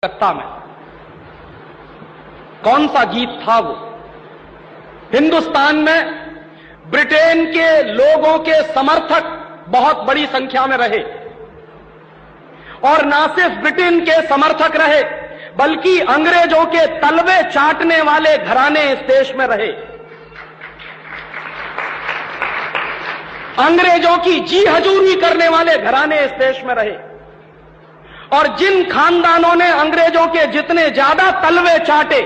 कलकत्ता में कौन सा गीत था वो? हिंदुस्तान में ब्रिटेन के लोगों के समर्थक बहुत बड़ी संख्या में रहे और ना सिर्फ ब्रिटेन के समर्थक रहे बल्कि अंग्रेजों के तलवे चाटने वाले घराने इस देश में रहे। अंग्रेजों की जी हजूरी करने वाले घराने इस देश में रहे और जिन खानदानों ने अंग्रेजों के जितने ज्यादा तलवे चाटे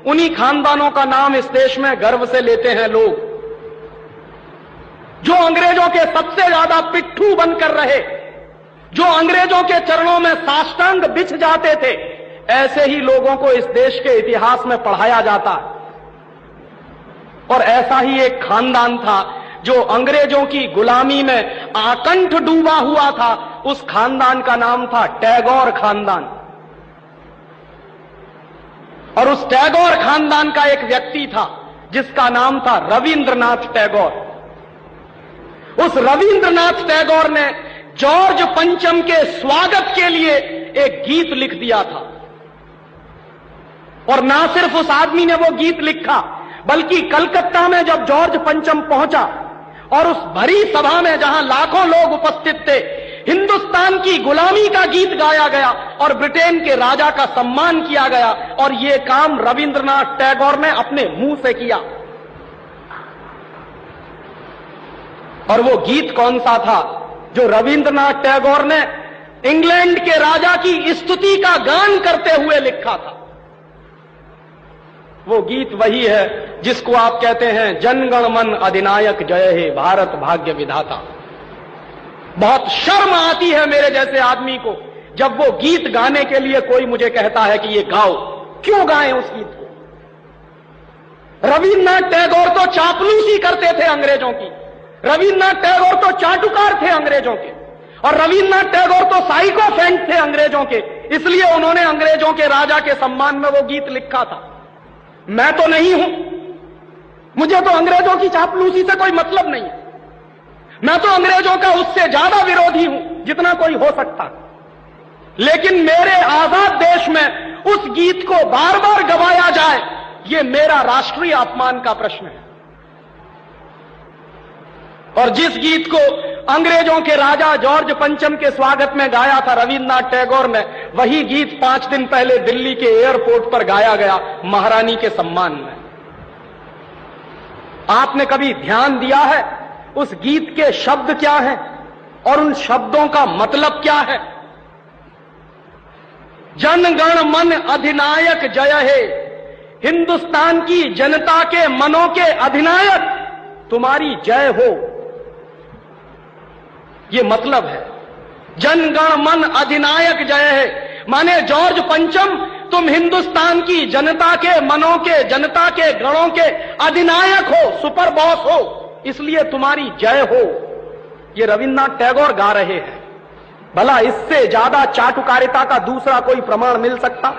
उन्हीं खानदानों का नाम इस देश में गर्व से लेते हैं लोग। जो अंग्रेजों के सबसे ज्यादा पिट्ठू बनकर रहे, जो अंग्रेजों के चरणों में साष्टांग बिछ जाते थे, ऐसे ही लोगों को इस देश के इतिहास में पढ़ाया जाता है। और ऐसा ही एक खानदान था जो अंग्रेजों की गुलामी में आकंठ डूबा हुआ था। उस खानदान का नाम था टैगोर खानदान। और उस टैगोर खानदान का एक व्यक्ति था जिसका नाम था रविंद्रनाथ टैगोर। उस रविंद्रनाथ टैगोर ने जॉर्ज पंचम के स्वागत के लिए एक गीत लिख दिया था। और ना सिर्फ उस आदमी ने वो गीत लिखा बल्कि कलकत्ता में जब जॉर्ज पंचम पहुंचा और उस भरी सभा में जहां लाखों लोग उपस्थित थे, हिंदुस्तान की गुलामी का गीत गाया गया और ब्रिटेन के राजा का सम्मान किया गया। और यह काम रविंद्रनाथ टैगोर ने अपने मुंह से किया। और वो गीत कौन सा था जो रविंद्रनाथ टैगोर ने इंग्लैंड के राजा की स्तुति का गान करते हुए लिखा था? वो गीत वही है जिसको आप कहते हैं जनगण मन अधिनायक जय हे भारत भाग्य विधाता। बहुत शर्म आती है मेरे जैसे आदमी को जब वो गीत गाने के लिए कोई मुझे कहता है कि ये गाओ। क्यों गाएं उस गीत को? रविन्द्रनाथ टैगोर तो चापलूसी करते थे अंग्रेजों की। रविन्द्रनाथ टैगोर तो चाटुकार थे अंग्रेजों के। और रविन्द्रनाथ टैगोर तो साइकोफेंट थे अंग्रेजों के। इसलिए उन्होंने अंग्रेजों के राजा के सम्मान में वो गीत लिखा था। मैं तो नहीं हूं, मुझे तो अंग्रेजों की चापलूसी से कोई मतलब नहीं है। मैं तो अंग्रेजों का उससे ज्यादा विरोधी हूं जितना कोई हो सकता। लेकिन मेरे आजाद देश में उस गीत को बार बार गवाया जाए, यह मेरा राष्ट्रीय अपमान का प्रश्न है। और जिस गीत को अंग्रेजों के राजा जॉर्ज पंचम के स्वागत में गाया था रविन्द्रनाथ टैगोर ने, वही गीत 5 दिन पहले दिल्ली के एयरपोर्ट पर गाया गया महारानी के सम्मान में। आपने कभी ध्यान दिया है उस गीत के शब्द क्या हैं और उन शब्दों का मतलब क्या है? जनगण मन अधिनायक जय हे, हिंदुस्तान की जनता के मनों के अधिनायक तुम्हारी जय हो, ये मतलब है। जनगण मन अधिनायक जय है माने जॉर्ज पंचम तुम हिंदुस्तान की जनता के मनों के, जनता के गणों के अधिनायक हो, सुपर बॉस हो, इसलिए तुम्हारी जय हो। ये रविन्द्रनाथ टैगोर गा रहे हैं। भला इससे ज्यादा चाटुकारिता का दूसरा कोई प्रमाण मिल सकता?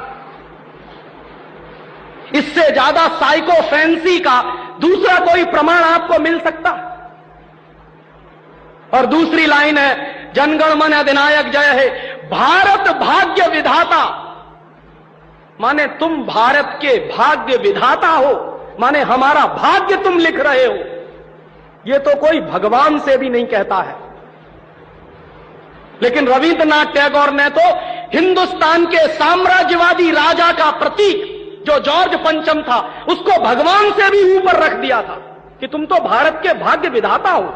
इससे ज्यादा साइकोफेंसी का दूसरा कोई प्रमाण आपको मिल सकता? और दूसरी लाइन है जनगण मन अधिनायक जय है भारत भाग्य विधाता, माने तुम भारत के भाग्य विधाता हो, माने हमारा भाग्य तुम लिख रहे हो। यह तो कोई भगवान से भी नहीं कहता है। लेकिन रविन्द्रनाथ टैगोर ने तो हिंदुस्तान के साम्राज्यवादी राजा का प्रतीक जो जॉर्ज पंचम था उसको भगवान से भी ऊपर रख दिया था कि तुम तो भारत के भाग्य विधाता हो।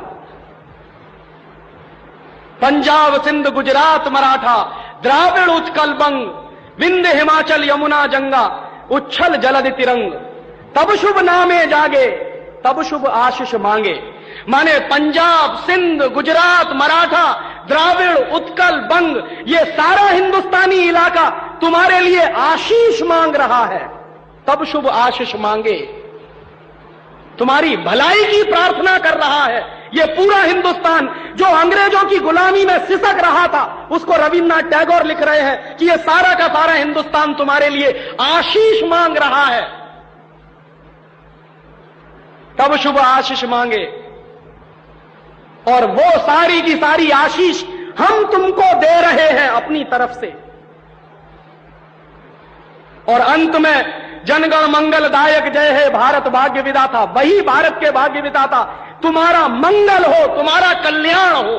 पंजाब सिंध गुजरात मराठा द्राविड़ उत्कल बंग विंध्य हिमाचल यमुना गंगा उच्छल जलधि तिरंग, तब शुभ नामे जागे तब शुभ आशीष मांगे। माने पंजाब सिंध गुजरात मराठा द्राविड़ उत्कल बंग ये सारा हिंदुस्तानी इलाका तुम्हारे लिए आशीष मांग रहा है, तब शुभ आशीष मांगे। तुम्हारी भलाई की प्रार्थना कर रहा है। ये पूरा हिंदुस्तान जो अंग्रेजों की गुलामी में सिसक रहा था उसको रविन्द्रनाथ टैगोर लिख रहे हैं कि ये सारा का सारा हिंदुस्तान तुम्हारे लिए आशीष मांग रहा है, तब शुभ आशीष मांगे। और वो सारी की सारी आशीष हम तुमको दे रहे हैं अपनी तरफ से। और अंत में जनगण मंगलदायक जय हे भारत भाग्य विधाता, वही भारत के भाग्य विधाता तुम्हारा मंगल हो, तुम्हारा कल्याण हो।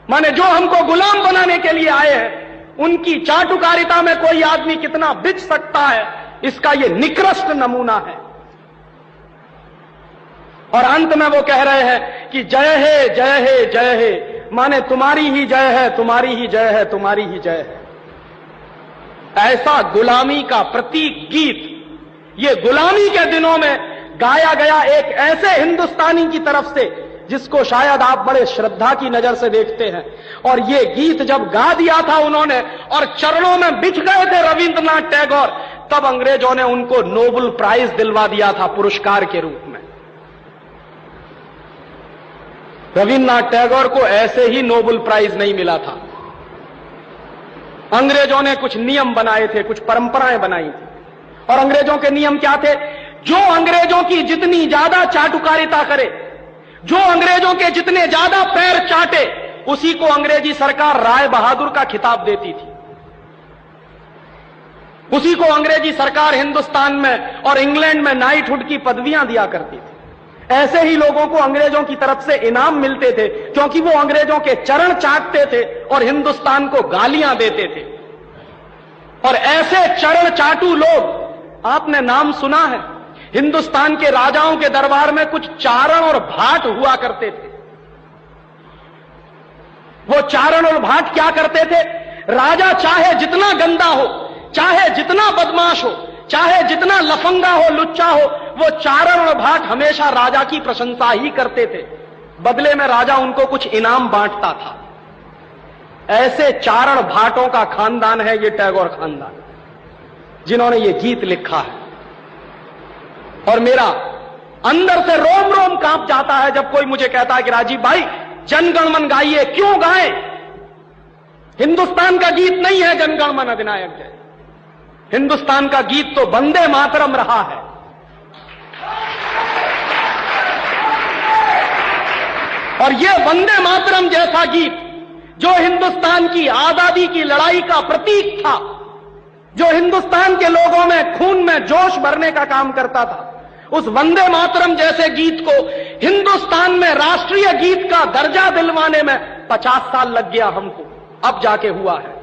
माने जो हमको गुलाम बनाने के लिए आए हैं, उनकी चाटुकारिता में कोई आदमी कितना बिच सकता है, इसका यह निकृष्ट नमूना है। और अंत में वो कह रहे हैं कि जय हे जय हे जय हे, माने तुम्हारी ही जय है, तुम्हारी ही जय है, तुम्हारी ही जय है। ऐसा गुलामी का प्रतीक गीत ये गुलामी के दिनों में गाया गया एक ऐसे हिंदुस्तानी की तरफ से जिसको शायद आप बड़े श्रद्धा की नजर से देखते हैं। और ये गीत जब गा दिया था उन्होंने और चरणों में बिछ गए थे रविंद्रनाथ टैगोर, तब अंग्रेजों ने उनको नोबेल प्राइज दिलवा दिया था पुरस्कार के रूप में। रविंद्रनाथ टैगोर को ऐसे ही नोबेल प्राइज नहीं मिला था। अंग्रेजों ने कुछ नियम बनाए थे, कुछ परंपराएं बनाई थी। और अंग्रेजों के नियम क्या थे? जो अंग्रेजों की जितनी ज्यादा चाटुकारिता करे, जो अंग्रेजों के जितने ज्यादा पैर चाटे, उसी को अंग्रेजी सरकार राय बहादुर का खिताब देती थी। उसी को अंग्रेजी सरकार हिंदुस्तान में और इंग्लैंड में नाइटहुड की पदवियां दिया करती थी। ऐसे ही लोगों को अंग्रेजों की तरफ से इनाम मिलते थे, क्योंकि वो अंग्रेजों के चरण चाटते थे और हिंदुस्तान को गालियां देते थे। और ऐसे चरण चाटू लोग आपने नाम सुना है, हिंदुस्तान के राजाओं के दरबार में कुछ चारण और भाट हुआ करते थे। वो चारण और भाट क्या करते थे? राजा चाहे जितना गंदा हो, चाहे जितना बदमाश हो, चाहे जितना लफंगा हो, लुच्चा हो, वो चारण और भाट हमेशा राजा की प्रशंसा ही करते थे। बदले में राजा उनको कुछ इनाम बांटता था। ऐसे चारण भाटों का खानदान है ये टैगोर खानदान, जिन्होंने ये गीत लिखा है। और मेरा अंदर से रोम रोम कांप जाता है जब कोई मुझे कहता है कि राजीव भाई जनगण मन गाइए। क्यों गाएं? हिंदुस्तान का गीत नहीं है जनगण मन अधिनायक जय। हिंदुस्तान का गीत तो वंदे मातरम रहा है। और यह वंदे मातरम जैसा गीत जो हिंदुस्तान की आजादी की लड़ाई का प्रतीक था, जो हिंदुस्तान के लोगों में खून में जोश भरने का काम करता था, उस वंदे मातरम जैसे गीत को हिंदुस्तान में राष्ट्रीय गीत का दर्जा दिलवाने में 50 साल लग गया हमको, अब जाके हुआ है।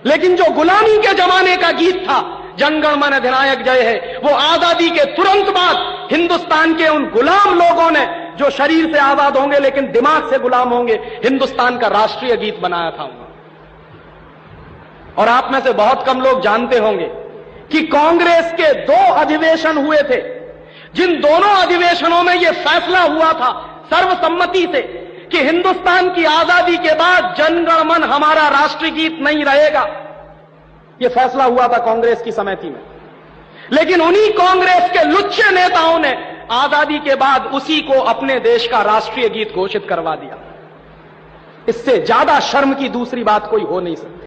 लेकिन जो गुलामी के जमाने का गीत था जनगण मन अधिनायक जय है, वो आजादी के तुरंत बाद हिंदुस्तान के उन गुलाम लोगों ने, जो शरीर से आजाद होंगे लेकिन दिमाग से गुलाम होंगे, हिंदुस्तान का राष्ट्रीय गीत बनाया था उन्होंने। और आप में से बहुत कम लोग जानते होंगे कि कांग्रेस के 2 अधिवेशन हुए थे, जिन दोनों अधिवेशनों में यह फैसला हुआ था सर्वसम्मति से कि हिंदुस्तान की आजादी के बाद जनगण मन हमारा राष्ट्रीय गीत नहीं रहेगा। यह फैसला हुआ था कांग्रेस की समिति में। लेकिन उन्हीं कांग्रेस के लुच्चे नेताओं ने आजादी के बाद उसी को अपने देश का राष्ट्रीय गीत घोषित करवा दिया। इससे ज्यादा शर्म की दूसरी बात कोई हो नहीं सकती।